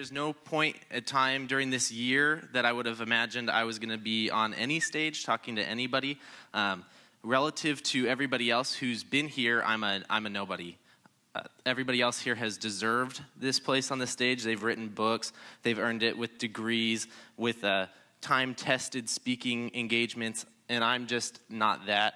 there's no point at time during this year that I would have imagined I was going to be on any stage talking to anybody. Relative to everybody else who's been here, I'm a nobody. Everybody else here has deserved this place on the stage. They've written books. They've earned it with degrees, with time-tested speaking engagements, and I'm just not that.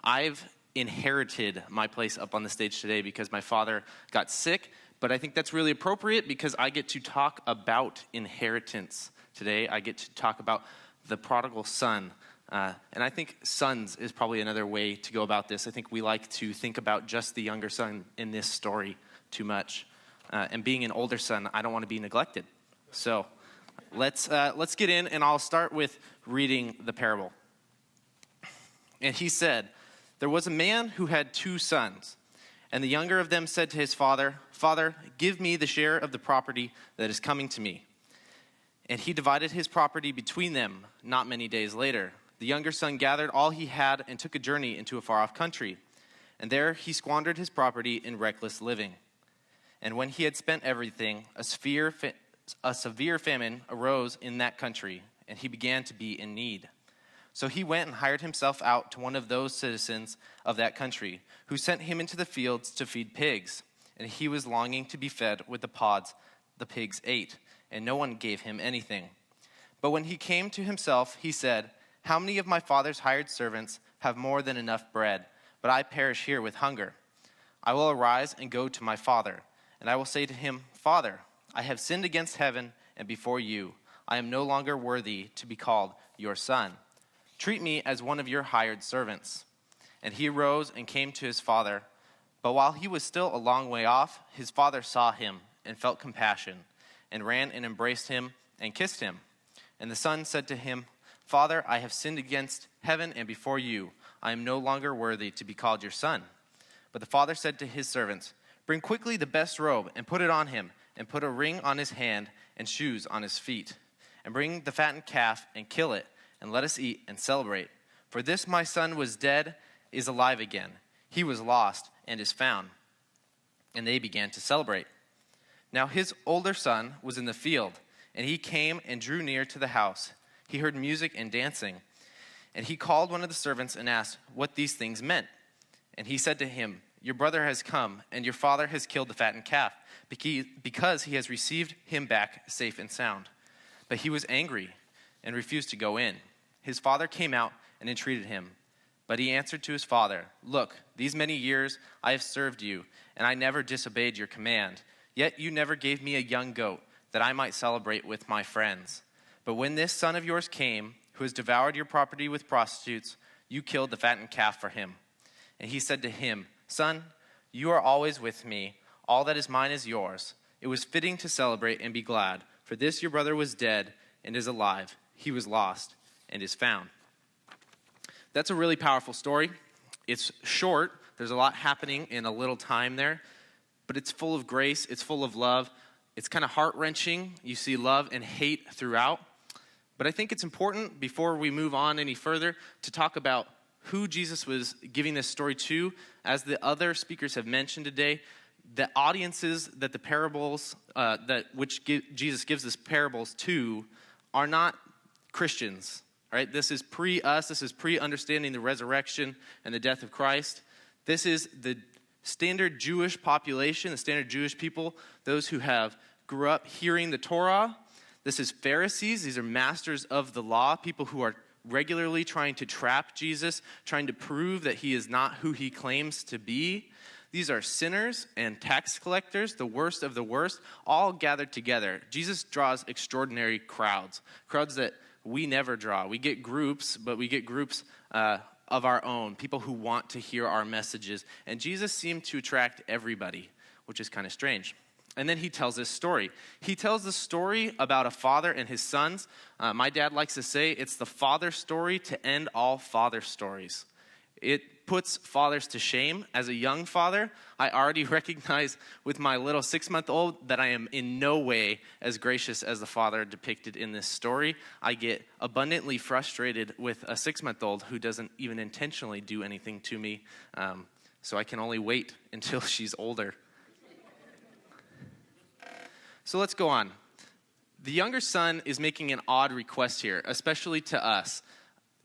I've inherited my place up on the stage today because my father got sick, but I think that's really appropriate because I get to talk about inheritance today. I get to talk about the prodigal son. And I think sons is probably another way to go about this. I think we like to think about just the younger son in this story too much. And being an older son, I don't want to be neglected. So let's get in, and I'll start with reading the parable. And he said, "There was a man who had 2 sons. And the younger of them said to his father, 'Father, give me the share of the property that is coming to me.' And he divided his property between them. Not many days later, the younger son gathered all he had and took a journey into a far-off country. And there he squandered his property in reckless living. And when he had spent everything, a severe famine arose in that country, and he began to be in need. So he went and hired himself out to one of those citizens of that country, who sent him into the fields to feed pigs. And he was longing to be fed with the pods the pigs ate, and no one gave him anything. But when he came to himself, he said, 'How many of my father's hired servants have more than enough bread, but I perish here with hunger? I will arise and go to my father, and I will say to him, Father, I have sinned against heaven and before you. I am no longer worthy to be called your son. Treat me as one of your hired servants.' And he arose and came to his father. But while he was still a long way off, his father saw him and felt compassion, and ran and embraced him and kissed him. And the son said to him, 'Father, I have sinned against heaven and before you. I am no longer worthy to be called your son.' But the father said to his servants, 'Bring quickly the best robe and put it on him, and put a ring on his hand and shoes on his feet. And bring the fattened calf and kill it, and let us eat and celebrate. For this my son was dead, is alive again. He was lost and is found.' And they began to celebrate. Now his older son was in the field, and he came and drew near to the house. He heard music and dancing. And he called one of the servants and asked what these things meant. And he said to him, 'Your brother has come, and your father has killed the fattened calf, because he has received him back safe and sound.' But he was angry and refused to go in. His father came out and entreated him. But he answered to his father, 'Look, these many years I have served you, and I never disobeyed your command. Yet you never gave me a young goat, that I might celebrate with my friends. But when this son of yours came, who has devoured your property with prostitutes, you killed the fattened calf for him.' And he said to him, 'Son, you are always with me. All that is mine is yours. It was fitting to celebrate and be glad. For this your brother was dead and is alive. He was lost and is found.'" That's a really powerful story. It's short. There's a lot happening in a little time there. But it's full of grace. It's full of love. It's kind of heart-wrenching. You see love and hate throughout. But I think it's important, before we move on any further, to talk about who Jesus was giving this story to. As the other speakers have mentioned today, the audiences that the parables, Jesus gives this parables to, are not Christians. Right? This is pre-us. This is pre-understanding the resurrection and the death of Christ. This is the standard Jewish population, the standard Jewish people, those who have grew up hearing the Torah. This is Pharisees. These are masters of the law, people who are regularly trying to trap Jesus, trying to prove that he is not who he claims to be. These are sinners and tax collectors, the worst of the worst, all gathered together. Jesus draws extraordinary crowds that we never draw. We get groups, but we get groups of our own, people who want to hear our messages. And Jesus seemed to attract everybody, which is kind of strange. And then he tells this story. He tells the story about a father and his sons. My dad likes to say it's the father story to end all father stories. It puts fathers to shame. As a young father, I already recognize with my little 6-month-old that I am in no way as gracious as the father depicted in this story. I get abundantly frustrated with a 6-month-old who doesn't even intentionally do anything to me. So I can only wait until she's older. So let's go on. The younger son is making an odd request here, especially to us.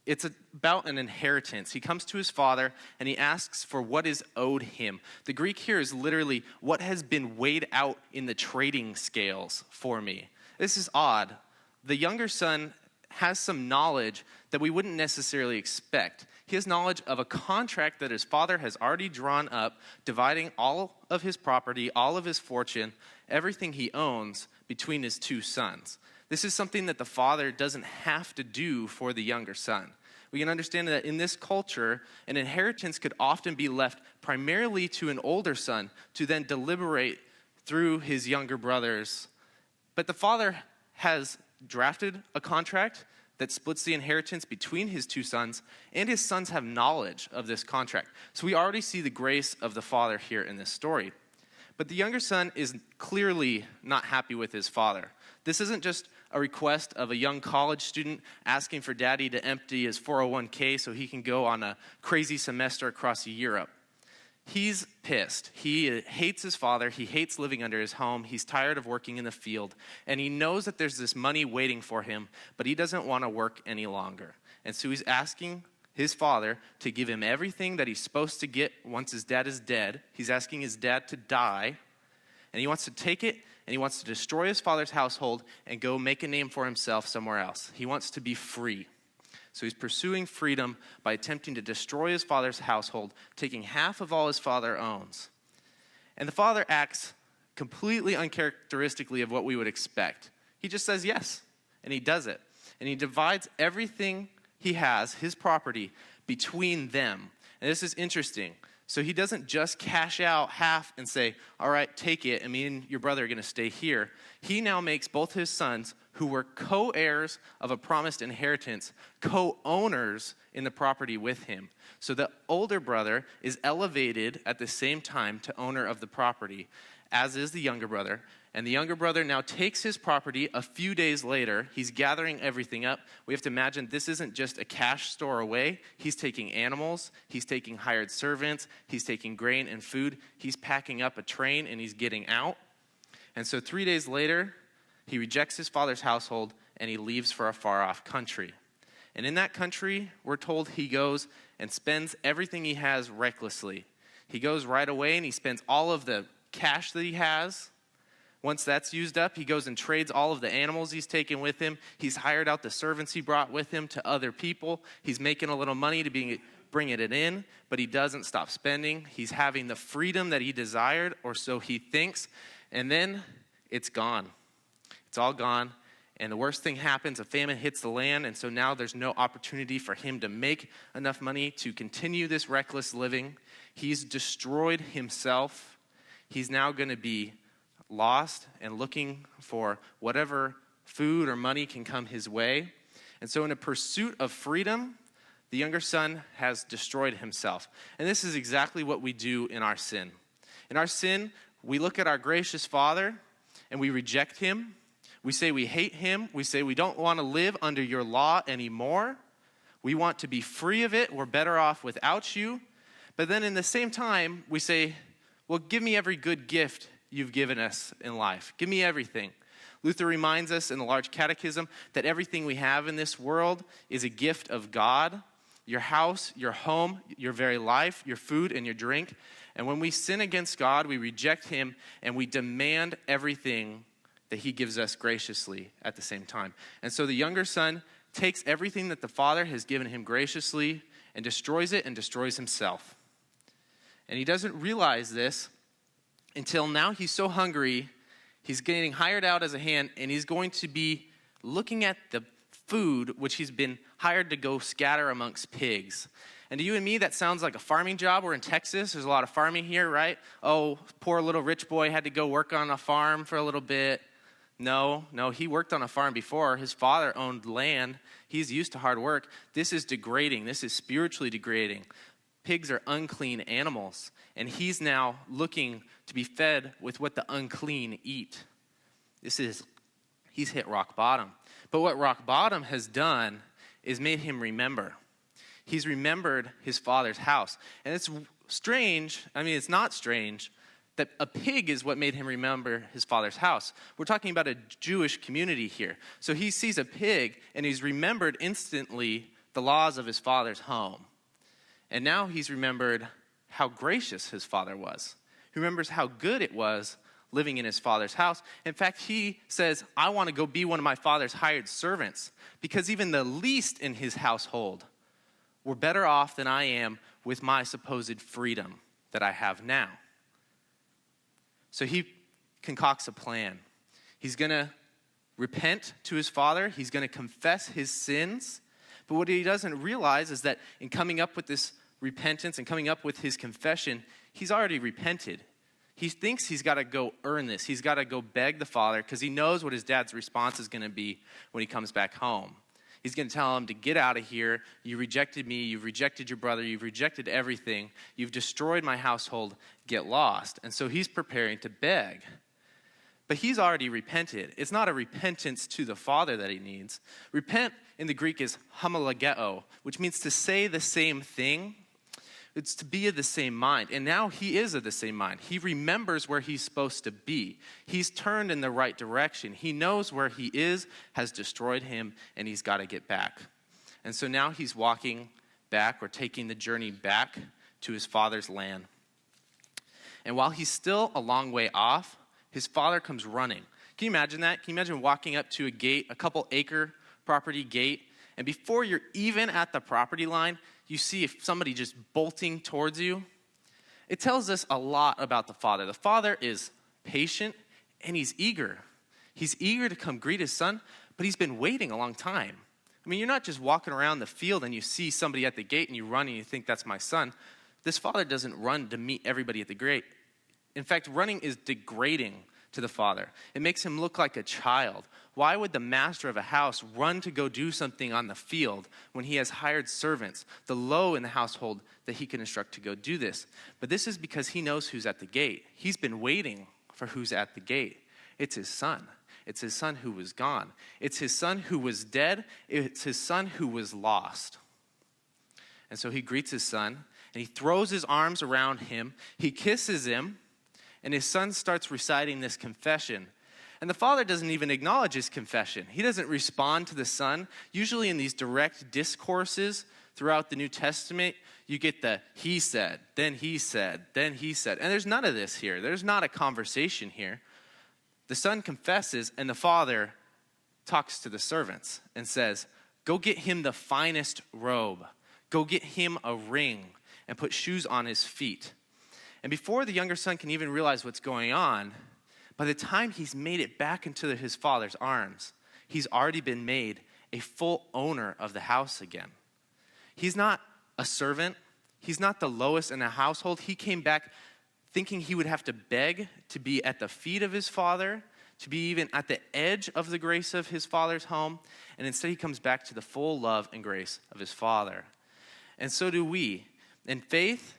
It's about an inheritance. He comes to his father and he asks for what is owed him. The Greek here is literally what has been weighed out in the trading scales for me. This is odd. The younger son has some knowledge that we wouldn't necessarily expect. He has knowledge of a contract that his father has already drawn up, dividing all of his property, all of his fortune, everything he owns between his two sons. This is something that the father doesn't have to do for the younger son. We can understand that in this culture, an inheritance could often be left primarily to an older son to then deliberate through his younger brothers. But the father has drafted a contract that splits the inheritance between his two sons, and his sons have knowledge of this contract. So we already see the grace of the father here in this story. But the younger son is clearly not happy with his father. This isn't just a request of a young college student asking for daddy to empty his 401k so he can go on a crazy semester across Europe. He's pissed. He hates his father. He hates living under his home. He's tired of working in the field. And he knows that there's this money waiting for him, but he doesn't want to work any longer. And so he's asking his father to give him everything that he's supposed to get once his dad is dead. He's asking his dad to die. And he wants to take it, and he wants to destroy his father's household and go make a name for himself somewhere else. He wants to be free. So he's pursuing freedom by attempting to destroy his father's household, taking half of all his father owns. And the father acts completely uncharacteristically of what we would expect. He just says yes, and he does it. And he divides everything he has, his property, between them. And this is interesting. So he doesn't just cash out half and say, all right, take it, and me and your brother are going to stay here. He now makes both his sons, who were co-heirs of a promised inheritance, co-owners in the property with him. So the older brother is elevated at the same time to owner of the property, as is the younger brother. And the younger brother now takes his property a few days later. He's gathering everything up. We have to imagine this isn't just a cash store away. He's taking animals. He's taking hired servants. He's taking grain and food. He's packing up a train and he's getting out. And so 3 days later, he rejects his father's household and he leaves for a far-off country. And in that country, we're told he goes and spends everything he has recklessly. He goes right away and he spends all of the cash that he has. Once that's used up, he goes and trades all of the animals he's taken with him. He's hired out the servants he brought with him to other people. He's making a little money to bring it in, but he doesn't stop spending. He's having the freedom that he desired, or so he thinks, and then it's gone. It's all gone, and the worst thing happens, a famine hits the land, and so now there's no opportunity for him to make enough money to continue this reckless living. He's destroyed himself. He's now going to be lost and looking for whatever food or money can come his way. And so in a pursuit of freedom, the younger son has destroyed himself. And this is exactly what we do in our sin. In our sin, we look at our gracious Father and we reject him. We say we hate him. We say we don't want to live under your law anymore. We want to be free of it. We're better off without you. But then in the same time, we say, well, give me every good gift you've given us in life. Give me everything. Luther reminds us in the Large Catechism that everything we have in this world is a gift of God. Your house, your home, your very life, your food, and your drink. And when we sin against God, we reject him, and we demand everything that he gives us graciously at the same time. And so the younger son takes everything that the father has given him graciously and destroys it and destroys himself. And he doesn't realize this until now he's so hungry, he's getting hired out as a hand, and he's going to be looking at the food which he's been hired to go scatter amongst pigs. And to you and me, that sounds like a farming job. We're in Texas. There's a lot of farming here, right? Oh, poor little rich boy had to go work on a farm for a little bit. No, he worked on a farm before. His father owned land. He's used to hard work. This is degrading. This is spiritually degrading. Pigs are unclean animals, and he's now looking to be fed with what the unclean eat. He's hit rock bottom. But what rock bottom has done is made him remember. He's remembered his father's house. And it's strange, it's not strange, that a pig is what made him remember his father's house. We're talking about a Jewish community here. So he sees a pig, and he's remembered instantly the laws of his father's home. And now he's remembered how gracious his father was. He remembers how good it was living in his father's house. In fact, he says, I want to go be one of my father's hired servants, because even the least in his household were better off than I am with my supposed freedom that I have now. So he concocts a plan. He's going to repent to his father. He's going to confess his sins. But what he doesn't realize is that in coming up with this repentance and coming up with his confession, he's already repented. He thinks he's got to go earn this. He's got to go beg the father because he knows what his dad's response is going to be when he comes back home. He's going to tell him to get out of here. You rejected me. You've rejected your brother. You've rejected everything. You've destroyed my household. Get lost. And so he's preparing to beg. But he's already repented. It's not a repentance to the father that he needs. Repent in the Greek is homologeo, which means to say the same thing. It's to be of the same mind. And now he is of the same mind. He remembers where he's supposed to be. He's turned in the right direction. He knows where he is, has destroyed him, and he's got to get back. And so now he's walking back or taking the journey back to his father's land. And while he's still a long way off, his father comes running. Can you imagine that? Can you imagine walking up to a gate, a couple acre property gate, and before you're even at the property line, you see if somebody just bolting towards you? It tells us a lot about the father. The father is patient and he's eager. He's eager to come greet his son, but he's been waiting a long time. I mean, you're not just walking around the field and you see somebody at the gate and you run and you think that's my son. This father doesn't run to meet everybody at the gate. In fact, running is degrading to the father. It makes him look like a child. Why would the master of a house run to go do something on the field when he has hired servants, the low in the household, that he can instruct to go do this? But this is because he knows who's at the gate. He's been waiting for who's at the gate. It's his son. It's his son who was gone. It's his son who was dead. It's his son who was lost. And so he greets his son, and he throws his arms around him. He kisses him, and his son starts reciting this confession. And the father doesn't even acknowledge his confession. He doesn't respond to the son. Usually in these direct discourses throughout the New Testament, you get the he said, then he said, then he said. And there's none of this here. There's not a conversation here. The son confesses, and the father talks to the servants and says, go get him the finest robe. Go get him a ring and put shoes on his feet. And before the younger son can even realize what's going on, by the time he's made it back into his father's arms, he's already been made a full owner of the house again. He's not a servant. He's not the lowest in the household. He came back thinking he would have to beg to be at the feet of his father, to be even at the edge of the grace of his father's home. And instead he comes back to the full love and grace of his father. And so do we. In faith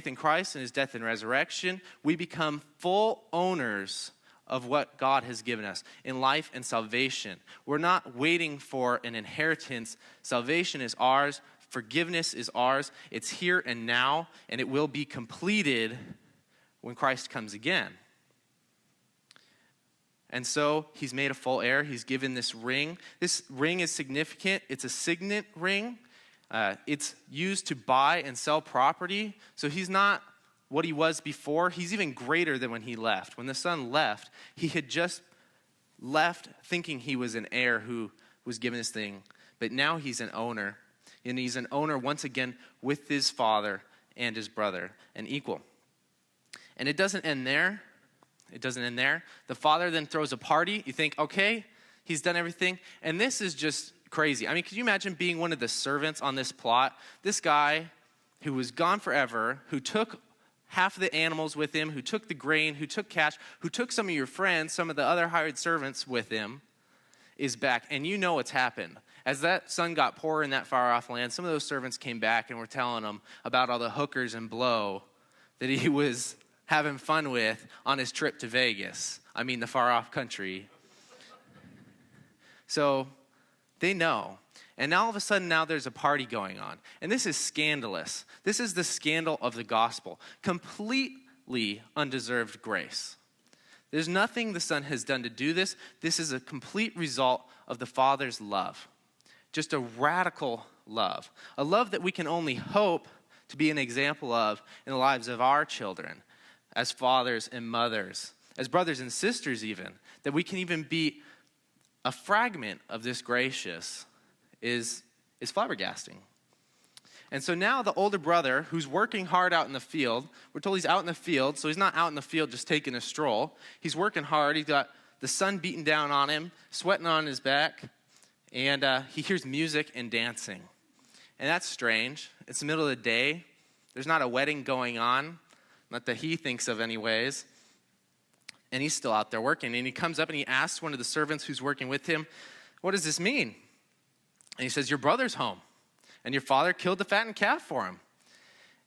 in Christ and his death and resurrection, we become full owners of what God has given us in life and salvation. We're not waiting for an inheritance. Salvation is ours. Forgiveness is ours. It's here and now, and it will be completed when Christ comes again. And so he's made a full heir. He's given this ring. This ring is significant. It's a signet ring. It's used to buy and sell property. So he's not what he was before. He's even greater than when he left. When the son left, he had just left thinking he was an heir who was given this thing. But now he's an owner. And he's an owner once again with his father and his brother, an equal. And it doesn't end there. It doesn't end there. The father then throws a party. You think, okay, he's done everything. And this is just crazy. I mean, could you imagine being one of the servants on this plot? This guy who was gone forever, who took half of the animals with him, who took the grain, who took cash, who took some of your friends, some of the other hired servants with him, is back. And you know what's happened. As that son got poorer in that far off land, some of those servants came back and were telling him about all the hookers and blow that he was having fun with on his trip to Vegas. I mean, the far off country. So they know. And now all of a sudden, now there's a party going on. And this is scandalous. This is the scandal of the gospel. Complete completely undeserved grace. There's nothing the Son has done to do this. This is a complete result of the Father's love. Just a radical love. A love that we can only hope to be an example of in the lives of our children, as fathers and mothers, as brothers and sisters even. That we can even be a fragment of this gracious is flabbergasting. And so now the older brother, who's working hard out in the field, we're told he's out in the field, so he's not out in the field just taking a stroll. He's working hard. He's got the sun beating down on him, sweating on his back, and he hears music and dancing. And that's strange. It's the middle of the day. There's not a wedding going on, not that he thinks of anyways. And he's still out there working. And he comes up and he asks one of the servants who's working with him, "What does this mean?" And he says, "Your brother's home. And your father killed the fattened calf for him."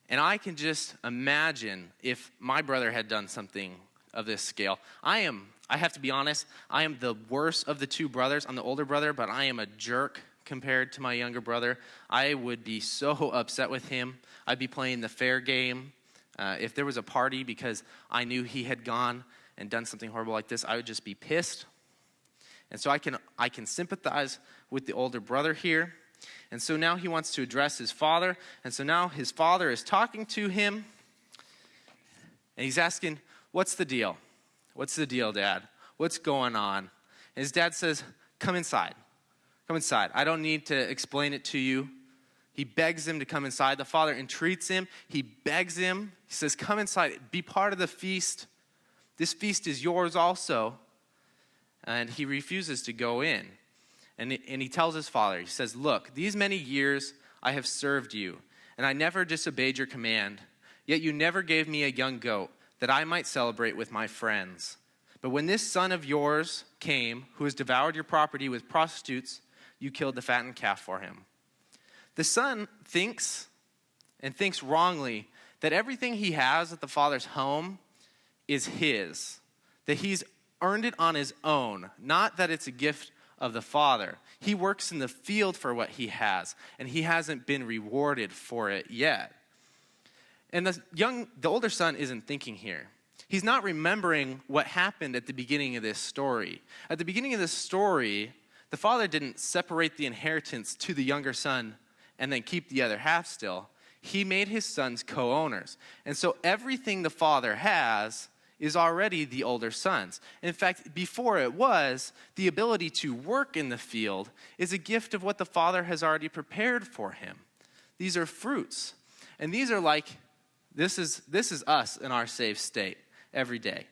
And I can just imagine if my brother had done something of this scale. I have to be honest, I am the worst of the two brothers. I'm the older brother, but I am a jerk compared to my younger brother. I would be so upset with him. I'd be playing the fair game. If there was a party because I knew he had gone and done something horrible like this, I would just be pissed. And so I can sympathize with the older brother here. And so now he wants to address his father. And so now his father is talking to him. And he's asking, "What's the deal? What's the deal, Dad? What's going on?" And his dad says, "Come inside. Come inside. I don't need to explain it to you." He begs him to come inside. The father entreats him. He begs him. He says, "Come inside. Be part of the feast. This feast is yours also." And he refuses to go in. And he tells his father, he says, "Look, these many years I have served you, and I never disobeyed your command. Yet you never gave me a young goat that I might celebrate with my friends. But when this son of yours came, who has devoured your property with prostitutes, you killed the fattened calf for him." The son thinks, and thinks wrongly, that everything he has at the father's home is his, that he's earned it on his own, not that it's a gift of the father. He works in the field for what he has, and he hasn't been rewarded for it yet. And the older son isn't thinking here. He's not remembering what happened at the beginning of this story. At the beginning of this story, the father didn't separate the inheritance to the younger son and then keep the other half still. He made his sons co-owners. And so everything the father has is already the older son's. In fact, before it was, the ability to work in the field is a gift of what the father has already prepared for him. These are fruits. And these are like, this is us in our saved state every day.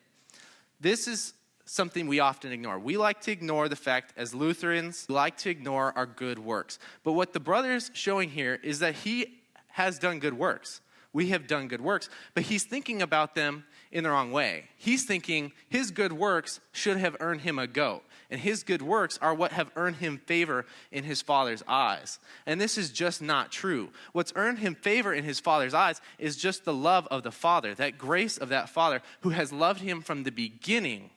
This is something we often ignore. We like to ignore the fact, as Lutherans, we like to ignore our good works. But what the brother's showing here is that he has done good works. We have done good works, but he's thinking about them in the wrong way. He's thinking his good works should have earned him a goat, and his good works are what have earned him favor in his father's eyes. And this is just not true. What's earned him favor in his father's eyes is just the love of the father, that grace of that father who has loved him from the beginning.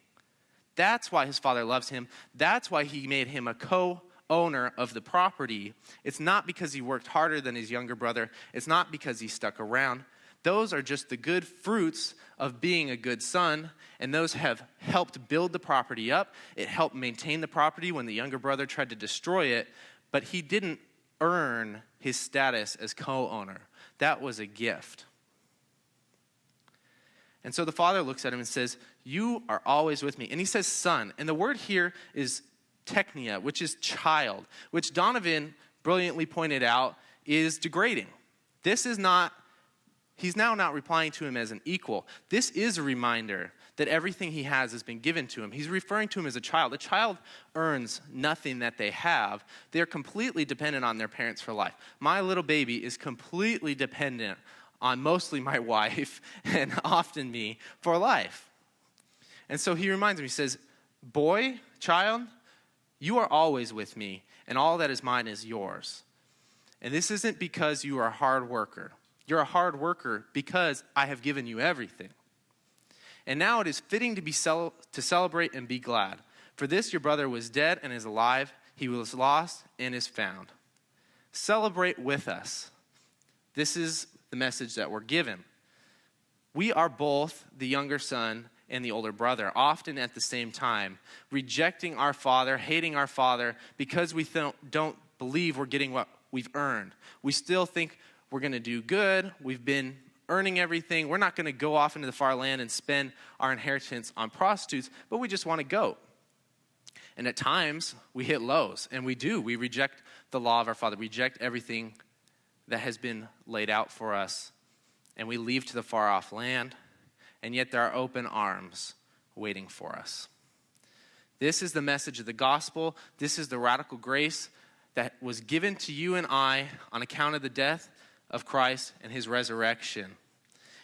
That's why his father loves him. That's why he made him a co-owner of the property. It's not because he worked harder than his younger brother. It's not because he stuck around. Those are just the good fruits of being a good son, and those have helped build the property up. It helped maintain the property when the younger brother tried to destroy it, but he didn't earn his status as co-owner. That was a gift. And so the father looks at him and says, "You are always with me." And he says son, and the word here is teknia, which is child, which Donovan brilliantly pointed out is degrading. He's now not replying to him as an equal. This is a reminder that everything he has been given to him. He's referring to him as a child. A child earns nothing that they have. They're completely dependent on their parents for life. My little baby is completely dependent on mostly my wife and often me for life. And so he reminds me, he says, "Boy, child, you are always with me, and all that is mine is yours. And this isn't because you are a hard worker. You're a hard worker because I have given you everything. And now it is fitting to celebrate and be glad. For this your brother was dead and is alive. He was lost and is found." Celebrate with us. This is the message that we're given. We are both the younger son and the older brother, often at the same time, rejecting our father, hating our father, because we don't believe we're getting what we've earned. We still think we're going to do good. We've been earning everything. We're not going to go off into the far land and spend our inheritance on prostitutes, but we just want to go. And at times, we hit lows, and we do. We reject the law of our father, reject everything that has been laid out for us, and we leave to the far-off land, and yet there are open arms waiting for us. This is the message of the gospel. This is the radical grace that was given to you and I on account of the death of Christ and his resurrection.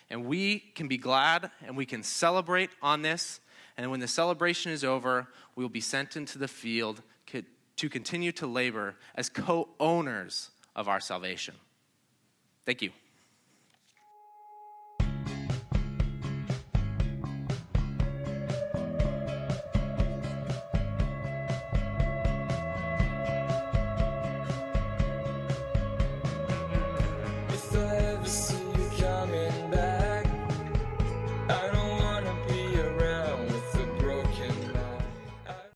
And we can be glad and we can celebrate on this. And when the celebration is over, we will be sent into the field to continue to labor as co-owners of our salvation. Thank you.